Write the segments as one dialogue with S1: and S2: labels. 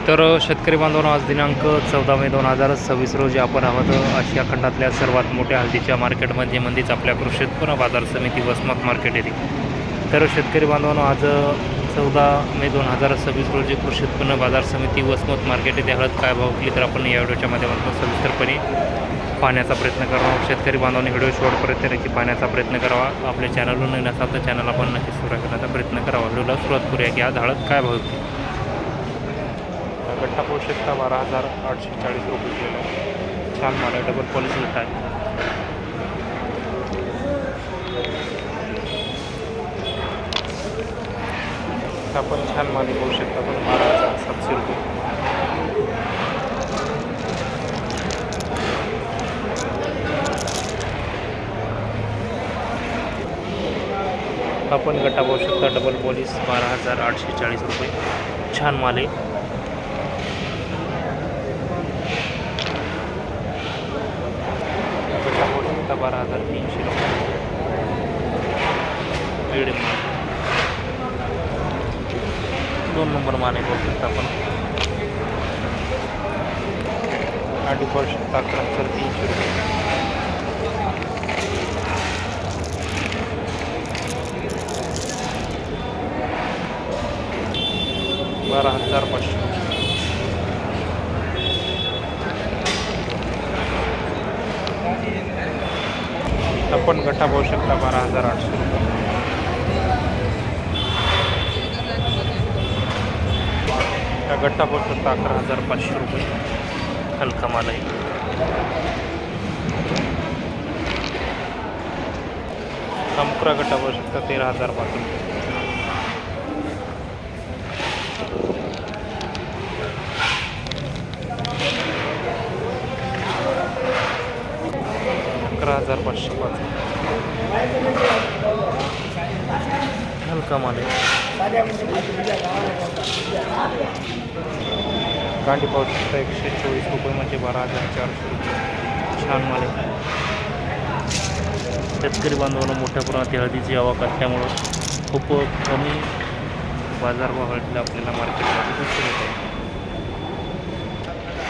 S1: तर शेतकरी बांधवांनो, आज दिनांक 14 मे 2026 रोजी आपण आहोत आशिया खंडातल्या सर्वात मोठ्या हळदीच्या मार्केटमध्ये म्हणजेच आपल्या कृषी उत्पन्न बाजार समिती वसमत मार्केट येथे. तर शेतकरी बांधवांनो, आज 14 मे 2026 रोजी कृषी उत्पन्न बाजार समिती वसमत मार्केट येथे हळद काय भाव विकली तर आपण या व्हिडिओच्या माध्यमातून सविस्तरपणे पाहण्याचा प्रयत्न करावा. शेतकरी बांधवांनी व्हिडिओ शेवटपर्यंत नक्की पाहण्याचा प्रयत्न करावा. आपल्या चॅनलवर नवीन असाल तर चॅनल आपण नक्की सबस्क्राईब करण्याचा प्रयत्न करावा. व्हिडिओला सुरुवात करूया की आज हळद काय भाव विकली. गट्टा पाहू शकता 12,840 रुपये किलो. छान माल आहे, डबल पॉलिश गट्टा आहे. आपण छान माल पाहू शकता, पण 12,700 रुपये. आपण गट्टा पाहू शकता, डबल पॉलिश 12,840 रुपये. छान माल आहे. गट्टा पाहू शकता 12,300 रुपये. मिडियम माल, 2 नंबर माल आहे पाहू शकता आपण. आधी पाहू शकता 300 रुपये. बारा 12,500. आपण गट्टा पाहू शकता 12,800 रुपये. हा गट्टा पाहू शकता 11,500 रुपये. हलका माल आहे. हा मुकरा गट्टा पाहू शकता 13,500 रुपये. हजार 505. हलका माल आहे. कांडी पाहू शकता 124 रुपये म्हणजे 12,400 रुपये. छान माल आहे. शेतकरी बांधवांना मोठ्या प्रमाणात हळदीची आवक असल्यामुळं खूप कमी बाजारभाव हळदीला आपल्याला मार्केटमध्ये दिसून येत आहे.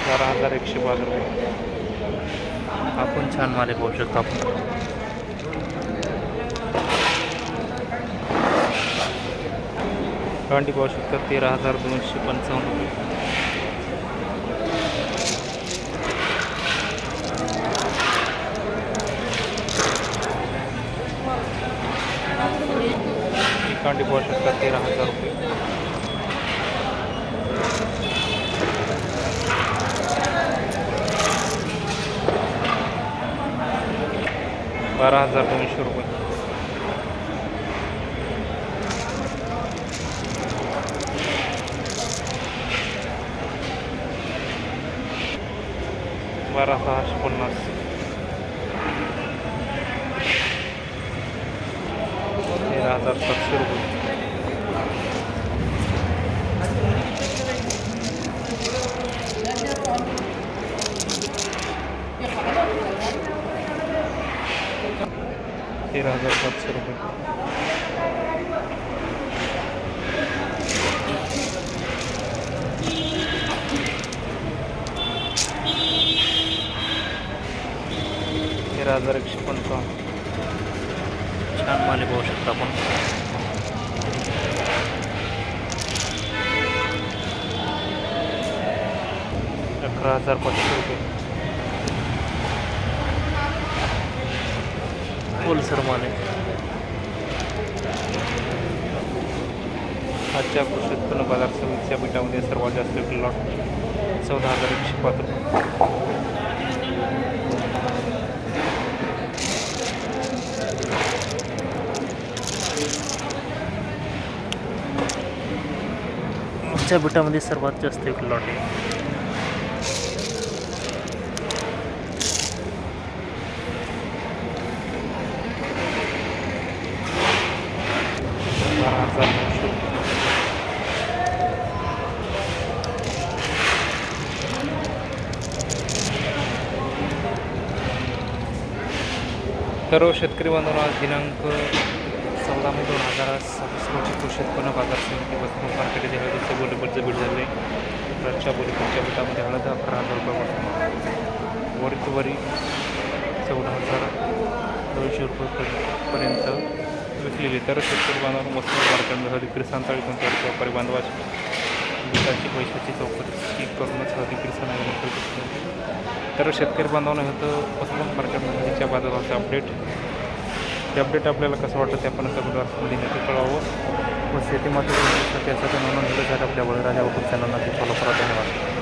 S1: 12,105 रुपये. आपण छान माल पाहू शकता. आपण कांडी पाहू शकता 13,255 रुपये. कांडी पाहू शकता 13,000 रुपये. बारा 12,200 रुपये. बारा 650. 13,700 रुपये. तेरा 13,700 रुपये. तेरा 1,155. छान माल पाहू शकता आपण. 11,500 रुपये. ओलसर माल आहे. आजच्या कृषी उत्पन्न बाजार समितीच्या बीटामध्ये सर्वात जास्त लॉट 14,105 रुपये. आजच्या बीटामध्ये सर्वात जास्त एक लॉट आहे. तर शेतकरी बांधवांनो, आज दिनांक 14 मे 2026 रोजी कृषी उत्पन्न बाजार समिती वसमत मार्केट येथे हळदीचे गोल्ड बीट झाले. रच्च्या बोलीच्या बुटामध्ये हळद 11,000 रुपयापासून वरी 14,200 रुपयेपर्यंत विकलेली. तर शेतकरी बांधवांना मस्त मार्केटमध्ये हळदी किरसान 40,000 व्यापारी बांधवाची बुटाची पैशाची चौकशी करूनच हळदी किरसान आहे. तर शेतकरी बांधवांना होतं वसमत मार्केटमध्ये हळदीच्या बाजाराचे अपडेट. ते अपडेट आपल्याला कसं वाटतं ते आपण कमेंटमध्ये नक्की कळवावं. व शेतीमध्ये त्यासाठी नोंदणी झाली आपल्या बळीराजा यूट्यूब चॅनलला फॉलो करा. धन्यवाद.